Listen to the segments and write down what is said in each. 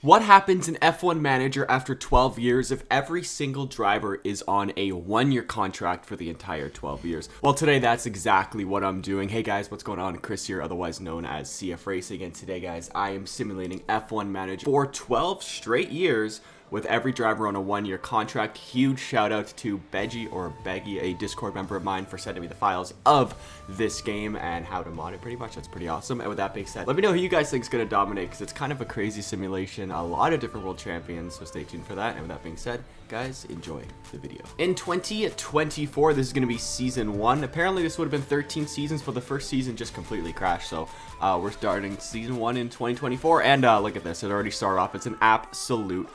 What happens in F1 Manager after 12 years if every single driver is on a one-year contract for the entire 12 years? Well, today that's exactly what I'm doing. Hey guys, what's going on? Chris here, otherwise known as CFRacing, and today guys, I am simulating F1 Manager for 12 straight years with every driver on a one-year contract. Huge shout out to Beggy or Beggy, a Discord member of mine, for sending me the files of this game and how to mod it pretty much. That's pretty awesome. And with that being said, let me know who you guys think is going to dominate, because it's kind of a crazy simulation, a lot of different world champions, so stay tuned for that. And with that being said, guys, enjoy the video. In 2024, this is going to be season 1. Apparently this would have been 13 seasons, but the first season just completely crashed, so we're starting season 1 in 2024. And look at this, it already started off. It's an absolute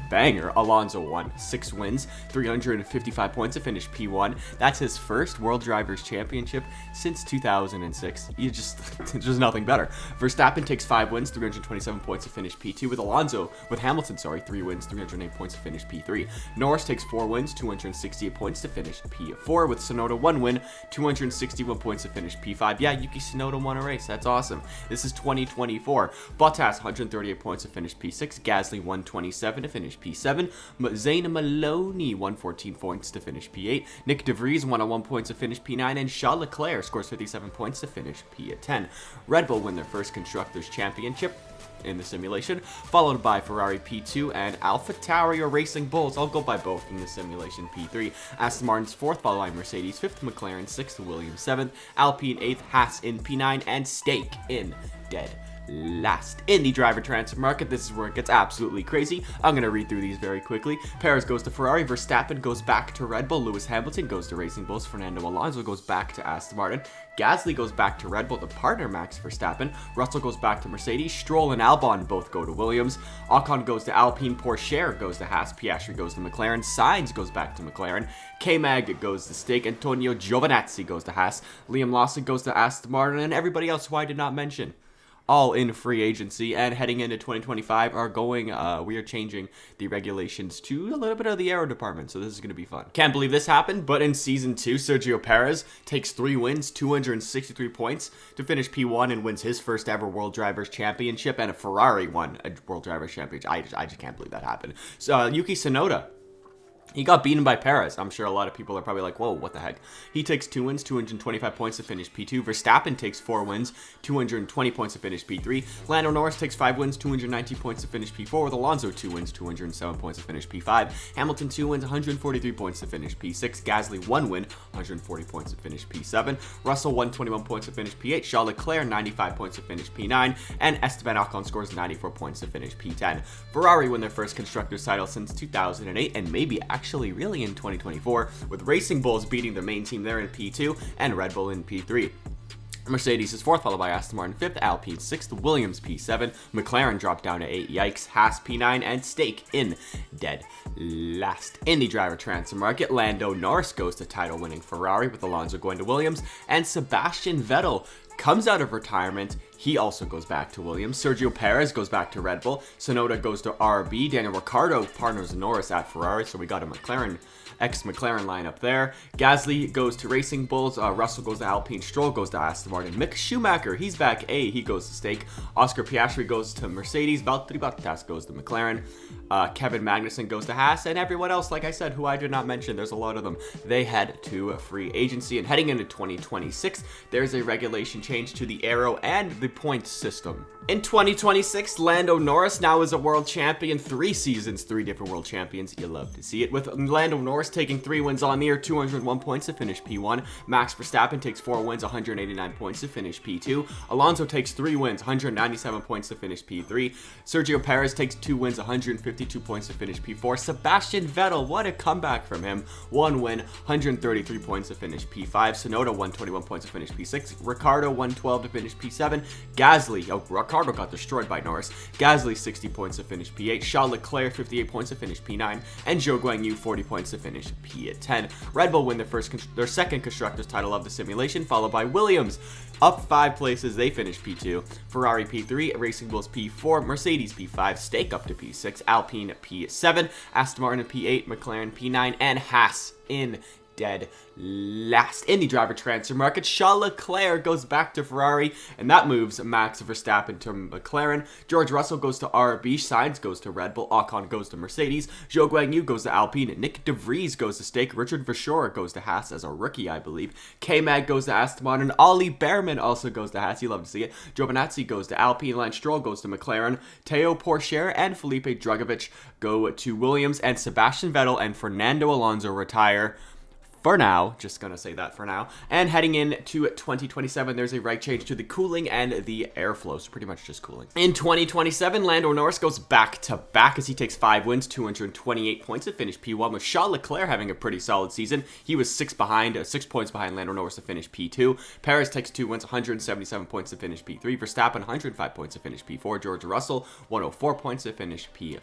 banger. Alonso won 6 wins, 355 points to finish P1. That's his first World Drivers' Championship since 2006. There's nothing better. Verstappen takes 5 wins, 327 points to finish P2. With Hamilton, 3 wins, 308 points to finish P3. Norris takes 4 wins, 268 points to finish P4. With Tsunoda, 1 win, 261 points to finish P5. Yeah, Yuki Tsunoda won a race. That's awesome. This is 2024. Bottas, 138 points to finish P6. Gasly, 127 to finish P7. Zayn Maloney, 114 points to finish P8. Nick De Vries, 101 points to finish P9. And Charles Leclerc scores 57 points to finish P10. Red Bull win their first Constructors' Championship in the simulation, followed by Ferrari P2 and AlphaTauri or Racing Bulls. I'll go by both in the simulation. P3. Aston Martin's 4th, followed by Mercedes 5th, McLaren 6th, Williams 7th, Alpine 8th, Haas in P9, and Stake in dead last. In the driver transfer market, this is where it gets absolutely crazy. I'm going to read through these very quickly. Perez goes to Ferrari, Verstappen goes back to Red Bull, Lewis Hamilton goes to Racing Bulls, Fernando Alonso goes back to Aston Martin, Gasly goes back to Red Bull to partner Max Verstappen, Russell goes back to Mercedes, Stroll and Albon both go to Williams, Ocon goes to Alpine, Porsche goes to Haas, Piastri goes to McLaren, Sainz goes back to McLaren, K-Mag goes to Stake, Antonio Giovinazzi goes to Haas, Liam Lawson goes to Aston Martin, and everybody else who I did not mention, all in free agency. And heading into 2025 we are changing the regulations to a little bit of the aero department, so this is going to be fun. Can't believe this happened, but in season 2, Sergio Perez takes 3 wins, 263 points to finish P1 and wins his first ever World Drivers' Championship, and a Ferrari won a World Drivers' Championship. I just can't believe that happened. So Yuki Tsunoda, he got beaten by Perez. I'm sure a lot of people are probably like, whoa, what the heck? He takes 2 wins, 225 points to finish P2. Verstappen takes 4 wins, 220 points to finish P3. Lando Norris takes 5 wins, 290 points to finish P4. With Alonso, 2 wins, 207 points to finish P5. Hamilton, 2 wins, 143 points to finish P6. Gasly, 1 win, 140 points to finish P7. Russell, 121 points to finish P8. Charles Leclerc, 95 points to finish P9. And Esteban Ocon scores 94 points to finish P10. Ferrari win their first Constructors' title since 2008, and maybe actually really in 2024, with Racing Bulls beating the main team there in P2 and Red Bull in P3. Mercedes is 4th, followed by Aston Martin 5th, Alpine 6th, Williams P7, McLaren dropped down to 8, yikes, Haas P9, and Stake in dead last. In the driver transfer market, Lando Norris goes to title-winning Ferrari, with Alonso going to Williams, and Sebastian Vettel comes out of retirement. He also goes back to Williams. Sergio Perez goes back to Red Bull. Tsunoda goes to RB. Daniel Ricciardo partners Norris at Ferrari, so we got a ex-McLaren lineup there. Gasly goes to Racing Bulls. Russell goes to Alpine. Stroll goes to Aston Martin. Mick Schumacher, he's back. He goes to Stake. Oscar Piastri goes to Mercedes. Valtteri Bottas goes to McLaren. Kevin Magnussen goes to Haas. And everyone else, like I said, who I did not mention, there's a lot of them, they head to a free agency. And heading into 2026, there's a regulation change to the aero and the point system. In 2026, Lando Norris now is a world champion. 3 seasons, 3 different world champions. You love to see it. With Lando Norris taking 3 wins on the year, 201 points to finish P1. Max Verstappen takes 4 wins, 189 points to finish P2. Alonso takes 3 wins, 197 points to finish P3. Sergio Perez takes 2 wins, 152 points to finish P4. Sebastian Vettel, what a comeback from him. 1 win, 133 points to finish P5. Tsunoda, 121 points to finish P6. Ricciardo, 112 to finish P7. Gasly, Ricciardo got destroyed by Norris. Gasly, 60 points to finish P8. Charles Leclerc, 58 points to finish P9. And Zhou Guanyu, 40 points to finish P10. Red Bull win their second Constructors' title of the simulation, followed by Williams. Up 5 places, they finish P2. Ferrari P3, Racing Bulls P4, Mercedes P5, Stake up to P6, Alpine P7, Aston Martin P8, McLaren P9, and Haas in dead last. In the driver transfer market, Charles Leclerc goes back to Ferrari, and that moves Max Verstappen to McLaren. George Russell goes to RB, Sainz goes to Red Bull, Ocon goes to Mercedes, Zhou Guanyu goes to Alpine, Nick De Vries goes to Stake, Richard Verschoor goes to Haas as a rookie, I believe. K-Mag goes to Aston Martin, Ollie Behrman also goes to Haas, you love to see it. Giovinazzi goes to Alpine, Lance Stroll goes to McLaren, Teo Pourchaire and Felipe Drugovich go to Williams, and Sebastian Vettel and Fernando Alonso retire. For now, just gonna say that for now. And heading into 2027, there's a right change to the cooling and the airflow, so pretty much just cooling. In 2027, Lando Norris goes back-to-back as he takes 5 wins, 228 points to finish P1, with Charles Leclerc having a pretty solid season. He was 6 points behind Lando Norris to finish P2. Perez takes 2 wins, 177 points to finish P3. Verstappen, 105 points to finish P4. George Russell, 104 points to finish P5.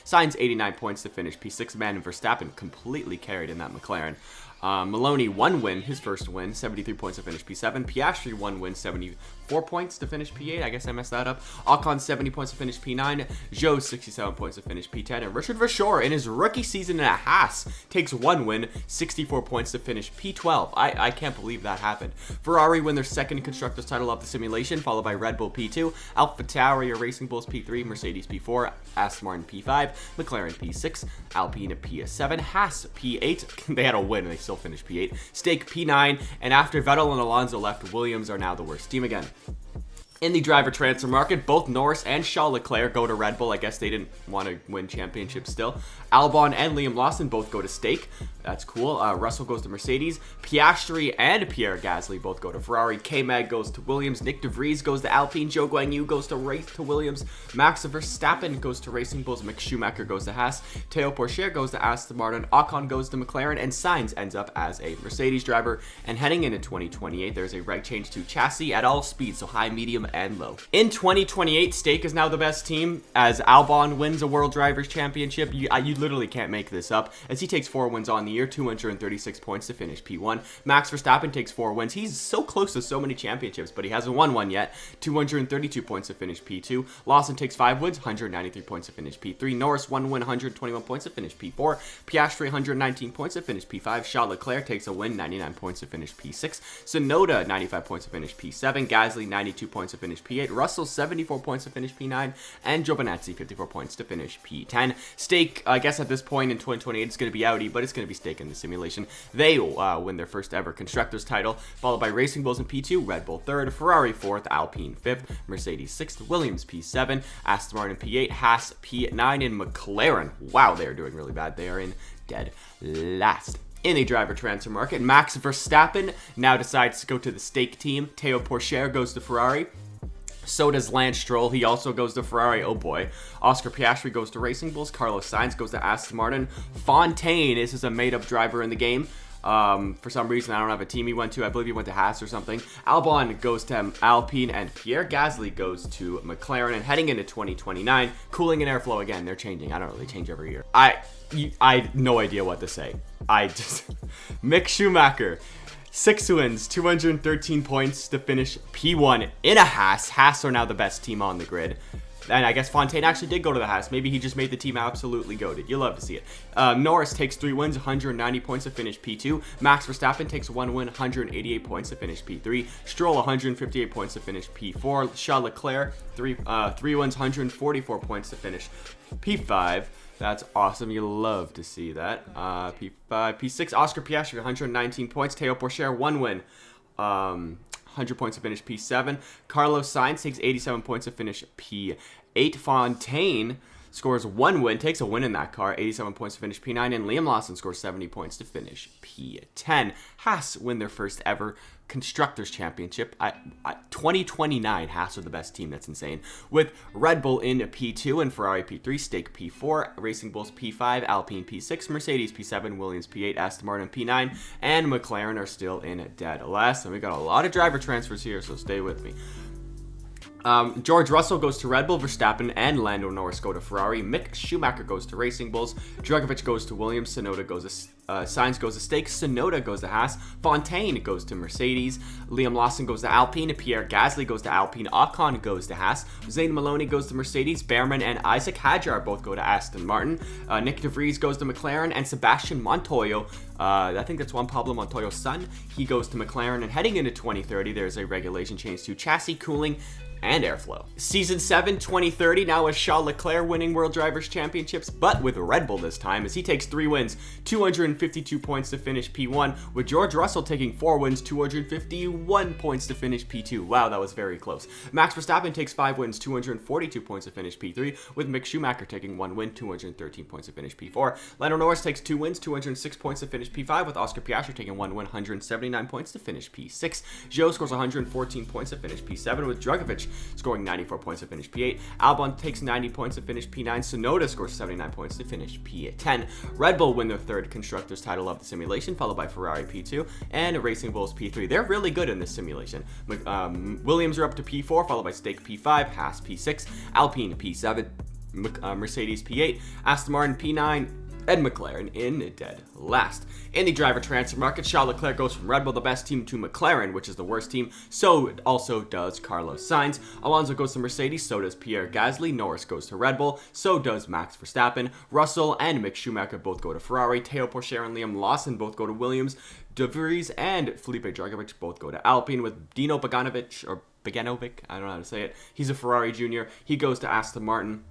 Sainz, 89 points to finish P6. Man, and Verstappen completely carried in that McLaren. Maloney, 1 win, his first win, 73 points to finish P7. Piastri, 1 win, 74 points to finish P8. I guess I messed that up. Ocon, 70 points to finish P9. Zhou, 67 points to finish P10. And Richard Verschoor, in his rookie season in a Haas, takes 1 win, 64 points to finish P12. I can't believe that happened. Ferrari win their second Constructors title of the simulation, followed by Red Bull P2, AlphaTauri or Racing Bulls P3, Mercedes P4, Aston Martin P5, McLaren P6, Alpine P7, Haas P8. They had a win and they still finished P8. Stake P9, and after Vettel and Alonso left, Williams are now the worst team again. In the driver transfer market, both Norris and Charles Leclerc go to Red Bull. I guess they didn't want to win championships still. Albon and Liam Lawson both go to Stake. That's cool. Russell goes to Mercedes. Piastri and Pierre Gasly both go to Ferrari. K-Mag goes to Williams. Nick De Vries goes to Alpine. Zhou Guanyu goes to Williams. Max Verstappen goes to Racing Bulls. Mick Schumacher goes to Haas. Teo Pourchaire goes to Aston Martin. Ocon goes to McLaren. And Sainz ends up as a Mercedes driver. And heading into 2028, there's a right change to chassis at all speeds, so high, medium, and low. In 2028, Stake is now the best team as Albon wins a World Drivers' Championship. You literally can't make this up, as he takes 4 wins on the year, 236 points to finish P1. Max Verstappen takes 4 wins. He's so close to so many championships, but he hasn't won one yet. 232 points to finish P2. Lawson takes 5 wins, 193 points to finish P3. Norris 1 win, 121 points to finish P4. Piastri 119 points to finish P5. Charles Leclerc takes a win, 99 points to finish P6. Sonoda 95 points to finish P7. Gasly 92 points to finish P8. Russell 74 points to finish P9, and Giovinazzi 54 points to finish P10. Stake, I guess at this point in 2028, it's going to be Audi, but it's going to be Stake in the simulation. They win their first ever Constructors title, followed by Racing Bulls in P2, Red Bull 3rd, Ferrari 4th, Alpine 5th, Mercedes 6th, Williams P7, Aston Martin P8, Haas P9, and McLaren. Wow, they are doing really bad. They are in dead last. In a driver transfer market, Max Verstappen now decides to go to the Stake team. Teo Pourchaire goes to Ferrari. So does Lance Stroll. He also goes to Ferrari. Oh boy. Oscar Piastri goes to Racing Bulls. Carlos Sainz goes to Aston Martin. Fontaine is a made-up driver in the game. For some reason, I don't have a team he went to. I believe he went to Haas or something. Albon goes to Alpine, and Pierre Gasly goes to McLaren. And heading into 2029, cooling and airflow again. They're changing. I don't know. They change every year. I have no idea what to say. Mick Schumacher. 6 wins, 213 points to finish P1 in a Haas. Haas are now the best team on the grid. And I guess Fontaine actually did go to the Haas. Maybe he just made the team absolutely goated. You'll love to see it. Norris takes 3 wins, 190 points to finish P2. Max Verstappen takes 1 win, 188 points to finish P3. Stroll, 158 points to finish P4. Charles Leclerc, 3 wins, 144 points to finish P5. That's awesome. You love to see that. P5, P6, Oscar Piastri, 119 points. Teo Pourchaire, 1 win. 100 points to finish P7. Carlos Sainz takes 87 points to finish P8. Fontaine scores 1 win, takes a win in that car, 87 points to finish P9. And Liam Lawson scores 70 points to finish P10. Haas win their first ever Constructors Championship. 2029, Haas are the best team. That's insane. With Red Bull in P2 and Ferrari P3, Stake P4, Racing Bulls P5, Alpine P6, Mercedes P7, Williams P8, Aston Martin P9, and McLaren are still in dead last. And we got a lot of driver transfers here, so stay with me. George Russell goes to Red Bull, Verstappen and Lando Norris go to Ferrari, Mick Schumacher goes to Racing Bulls, Drugovich goes to Williams, Sainz goes to Stake, Tsunoda goes to Haas, Fontaine goes to Mercedes, Liam Lawson goes to Alpine, Pierre Gasly goes to Alpine, Ocon goes to Haas, Zayn Maloney goes to Mercedes, Behrman and Isaac Hadjar both go to Aston Martin, Nick DeVries goes to McLaren, and Sebastian Montoya, I think that's Juan Pablo Montoya's son, he goes to McLaren. And heading into 2030, there's a regulation change to chassis cooling and airflow. Season 7, 2030, now with Charles Leclerc winning World Drivers' Championships, but with Red Bull this time, as he takes 3 wins, 252 points to finish P1, with George Russell taking 4 wins, 251 points to finish P2. Wow, that was very close. Max Verstappen takes 5 wins, 242 points to finish P3, with Mick Schumacher taking 1 win, 213 points to finish P4. Lando Norris takes 2 wins, 206 points to finish P5, with Oscar Piastri taking 1 win, 179 points to finish P6. Zhou scores 114 points to finish P7, with Drugovich scoring 94 points to finish P8. Albon takes 90 points to finish P9. Tsunoda scores 79 points to finish P10. Red Bull win their 3rd constructors title of the simulation, followed by Ferrari P2 and Racing Bulls P3. They're really good in this simulation. Williams are up to P4, followed by Stake P5, Haas P6, Alpine P7, Mercedes P8, Aston Martin P9, and McLaren in dead last. In the driver transfer market, Charles Leclerc goes from Red Bull, the best team, to McLaren, which is the worst team. So also does Carlos Sainz. Alonso goes to Mercedes, so does Pierre Gasly. Norris goes to Red Bull, so does Max Verstappen. Russell and Mick Schumacher both go to Ferrari. Teo Pourchaire and Liam Lawson both go to Williams. De Vries and Felipe Drugovich both go to Alpine, with Dino Beganovic, I don't know how to say it. He's a Ferrari junior. He goes to Aston Martin.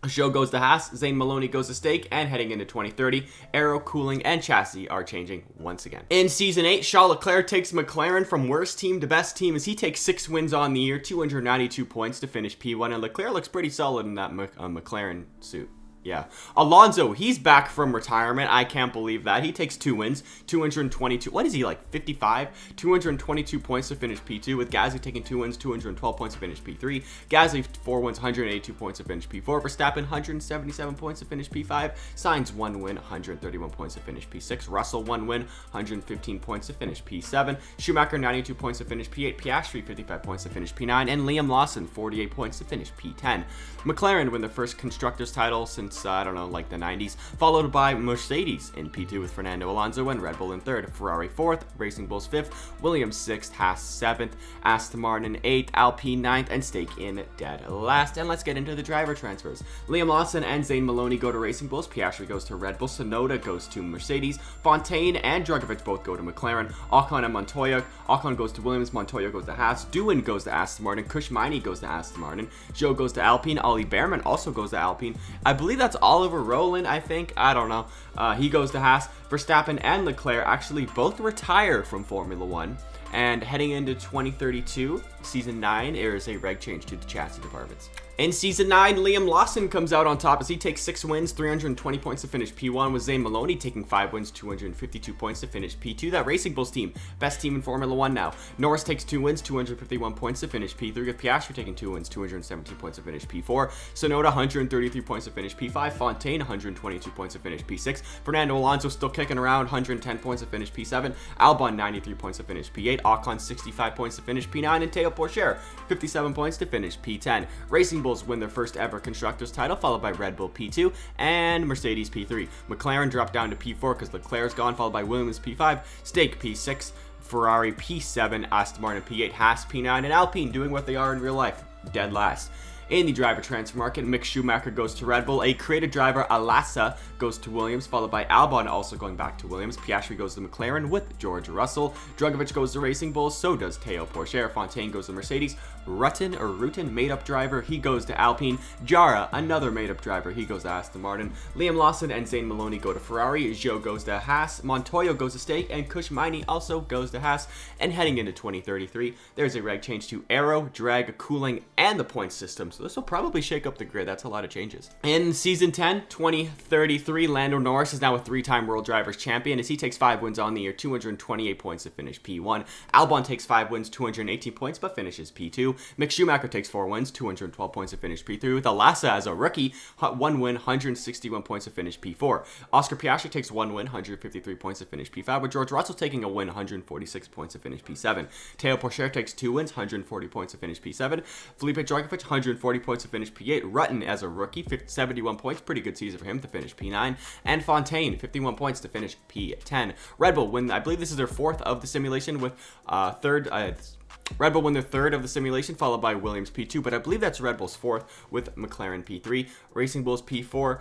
Zhou goes to Haas, Zayn Maloney goes to Stake, and heading into 2030, aero, cooling, and chassis are changing once again. In Season 8, Charles Leclerc takes McLaren from worst team to best team as he takes 6 wins on the year, 292 points to finish P1, and Leclerc looks pretty solid in that McLaren suit. Yeah. Alonso, he's back from retirement. I can't believe that. He takes 2 wins, 222. What is he, like 55? 222 points to finish P2, with Gasly taking 2 wins, 212 points to finish P3. Gasly 4 wins, 182 points to finish P4. Verstappen 177 points to finish P5. Sainz 1 win, 131 points to finish P6. Russell 1 win, 115 points to finish P7. Schumacher 92 points to finish P8. Piastri 55 points to finish P9, and Liam Lawson 48 points to finish P10. McLaren win their first constructors title since I don't know, like the 90s, followed by Mercedes in P2 with Fernando Alonso, and Red Bull in 3rd, Ferrari 4th, Racing Bulls 5th, Williams 6th, Haas 7th, Aston Martin 8th, Alpine 9th, and Stake in dead last. And let's get into the driver transfers. Liam Lawson and Zayn Maloney go to Racing Bulls, Piastri goes to Red Bull, Tsunoda goes to Mercedes, Fontaine and Drugovich both go to McLaren, Ocon and Montoya, Ocon goes to Williams, Montoya goes to Haas, Doohan goes to Aston Martin, Kushmini goes to Aston Martin, Zhou goes to Alpine, Ollie Behrman also goes to Alpine. I believe that's Oliver Rowland, I think. I don't know. He goes to Haas. Verstappen and Leclerc actually both retire from Formula 1. And heading into 2032, Season 9, there is a reg change to the chassis departments. In Season 9, Liam Lawson comes out on top as he takes 6 wins, 320 points to finish P1, with Zayn Maloney taking 5 wins, 252 points to finish P2. That Racing Bulls team, best team in Formula 1 now. Norris takes 2 wins, 251 points to finish P3, with Piastri taking 2 wins, 217 points to finish P4. Tsunoda 133 points to finish P5. Fontaine 122 points to finish P6. Fernando Alonso still kicking around, 110 points to finish P7. Albon 93 points to finish P8. Ocon 65 points to finish P9, and Teo Pourchaire 57 points to finish P10. Racing Bulls win their first ever constructors title, followed by Red Bull P2 and Mercedes P3. McLaren dropped down to P4 because Leclerc's gone, followed by Williams P5, Stake P6, Ferrari P7, Aston Martin P8, Haas P9, and Alpine doing what they are in real life, dead last. In the driver transfer market, Mick Schumacher goes to Red Bull, a creative driver, Alassa, goes to Williams, followed by Albon also going back to Williams. Piastri goes to McLaren with George Russell. Drugovich goes to Racing Bulls, so does Teo Pourchaire. Fontaine goes to Mercedes. Rutten, made-up driver, he goes to Alpine. Jara, another made-up driver, he goes to Aston Martin. Liam Lawson and Zayn Maloney go to Ferrari. Zhou goes to Haas. Montoya goes to Stake, and Kushmini also goes to Haas. And heading into 2033, there's a reg change to aero, drag, cooling, and the point system. So this will probably shake up the grid. That's a lot of changes. In Season 10, 2033, Lando Norris is now a 3-time World Drivers Champion as he takes 5 wins on the year, 228 points to finish P1. Albon takes 5 wins, 218 points, but finishes P2. Mick Schumacher takes 4 wins, 212 points to finish P3, with Alasa as a rookie, 1 win, 161 points to finish P4. Oscar Piastri takes 1 win, 153 points to finish P5, with George Russell taking a win, 146 points to finish P7. Teo Pourchaire takes 2 wins, 140 points to finish P7. Felipe Drugovich, 140 points to finish P8. Rutten as a rookie, 71 points, pretty good season for him to finish P9. And Fontaine, 51 points to finish P10. Red Bull win, I believe this is their 4th of the simulation, with Red Bull win their 3rd of the simulation, followed by Williams P2, but I believe that's Red Bull's 4th, with McLaren P3, Racing Bulls P4,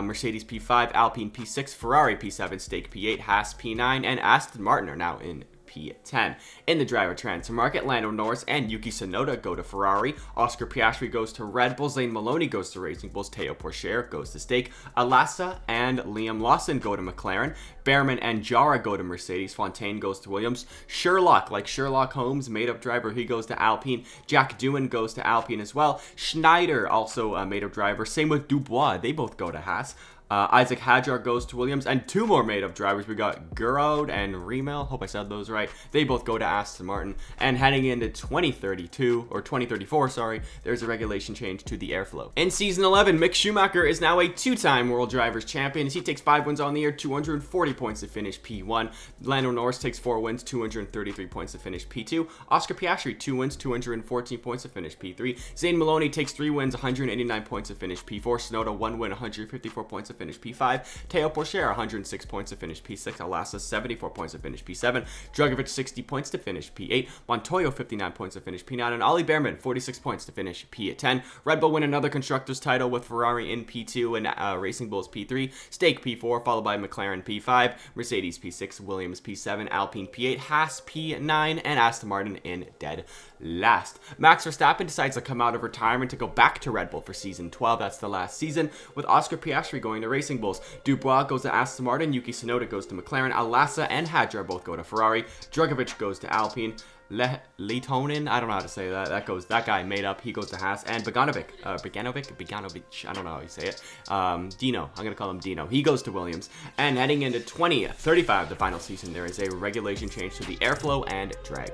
Mercedes P5, Alpine P6, Ferrari P7, Stake P8, Haas P9, and Aston Martin are now in P10. In the driver transfer market, Lando Norris and Yuki Tsunoda go to Ferrari. Oscar Piastri goes to Red Bull. Zane Maloney goes to Racing Bulls. Teo Pourchaire goes to Stake. Alasa and Liam Lawson go to McLaren. Behrman and Jara go to Mercedes. Fontaine goes to Williams. Sherlock, like Sherlock Holmes, made-up driver, he goes to Alpine. Jack Doohan goes to Alpine as well. Schneider, also a made-up driver. Same with Dubois. They both go to Haas. Isaac Hadjar goes to Williams, and 2 more made-up drivers. We got Guraud and Riemel. Hope I said those right. They both go to Aston Martin. And heading into 2032, or 2034, sorry, there's a regulation change to the airflow. In Season 11, Mick Schumacher is now a 2-time World Drivers' Champion, as he takes 5 wins on the year, 240 points to finish P1. Lando Norris takes 4 wins, 233 points to finish P2. Oscar Piastri, 2 wins, 214 points to finish P3. Zane Maloney takes 3 wins, 189 points to finish P4. Tsunoda, 1 win, 154 points to finish P5. Teo Pourchaire, 106 points to finish P6. Alasa, 74 points to finish P7. Drugovich, 60 points to finish P8. Montoya, 59 points to finish P9. And Ollie Behrman, 46 points to finish P10. Red Bull win another Constructors title with Ferrari in P2 and Racing Bulls P3. Stake P4, followed by McLaren P5. Mercedes P6, Williams P7, Alpine P8, Haas P9, and Aston Martin in dead last. Max Verstappen decides to come out of retirement to go back to Red Bull for Season 12. That's the last season, with Oscar Piastri going to Racing Bulls. Dubois goes to Aston Martin. Yuki Tsunoda goes to McLaren. Alasa and Hadjar both go to Ferrari. Drugovich goes to Alpine. Leitonen, I don't know how to say that. That guy made up. He goes to Haas. And Beganovic, I don't know how you say it. Dino, I'm gonna call him Dino. He goes to Williams. And heading into 2035, the final season, there is a regulation change to the airflow and drag.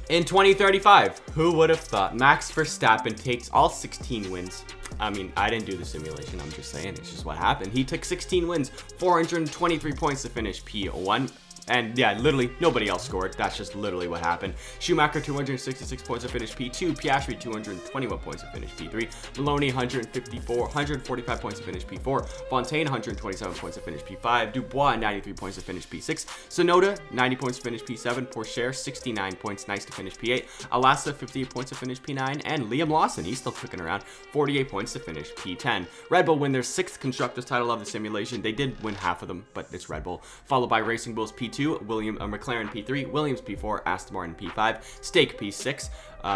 In 2035, who would have thought Max Verstappen takes all 16 wins? I mean, I didn't do the simulation, I'm just saying, it's just what happened. He took 16 wins, 423 points to finish P1. And yeah, literally nobody else scored. That's just literally what happened. Schumacher, 266 points to finish P2. Piastri, 221 points to finish P3. Maloney, 145 points to finish P4. Fontaine, 127 points to finish P5. Dubois, 93 points to finish P6. Tsunoda, 90 points to finish P7. Pourchaire, 69 points, nice to finish P8. Alasa, 58 points to finish P9. And Liam Lawson, he's still cooking around, 48 points to finish P10. Red Bull win their 6th Constructors title of the simulation. They did win half of them, but it's Red Bull. Followed by Racing Bulls P2. McLaren P3, Williams P4, Aston Martin P5, Stake P6,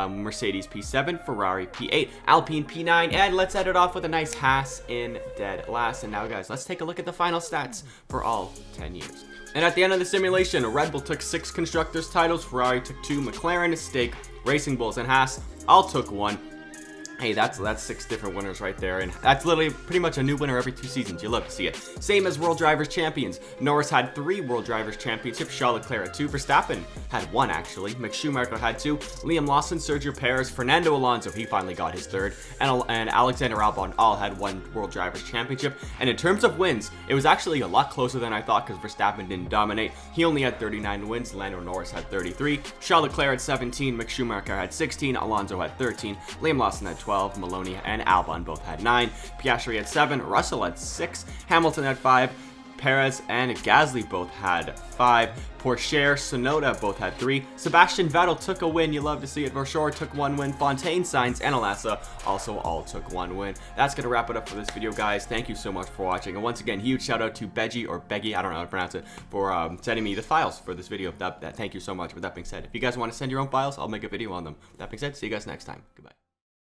Mercedes P7, Ferrari P8, Alpine P9, and let's end it off with a nice Haas in dead last. And now, guys, let's take a look at the final stats for all 10 years. And at the end of the simulation, Red Bull took 6 Constructors titles, Ferrari took 2, McLaren, Stake, Racing Bulls, and Haas all took 1. Hey, that's 6 different winners right there, and that's literally pretty much a new winner every 2 seasons. You love to see it. Same as World Drivers Champions. Norris had 3 World Drivers Championships. Charles Leclerc had 2. Verstappen had 1, actually. Mick Schumacher had 2. Liam Lawson, Sergio Perez, Fernando Alonso, he finally got his 3rd, and Alexander Albon all had 1 World Drivers Championship. And in terms of wins, it was actually a lot closer than I thought, because Verstappen didn't dominate. He only had 39 wins. Lando Norris had 33. Charles Leclerc had 17. Mick Schumacher had 16. Alonso had 13. Liam Lawson had 12. Maloney and Albon both had 9. Piastri had 7. Russell had 6. Hamilton had 5. Perez and Gasly both had 5. Pourchaire, Tsunoda both had 3. Sebastian Vettel took a win. You love to see it. Vasseur took 1 win. Fontaine, Sainz, and Alasa also all took 1 win. That's going to wrap it up for this video, guys. Thank you so much for watching. And once again, huge shout out to Beggy, or Beggy, I don't know how to pronounce it, for sending me the files for this video. Thank you so much. With that being said, if you guys want to send your own files, I'll make a video on them. With that being said, see you guys next time. Goodbye.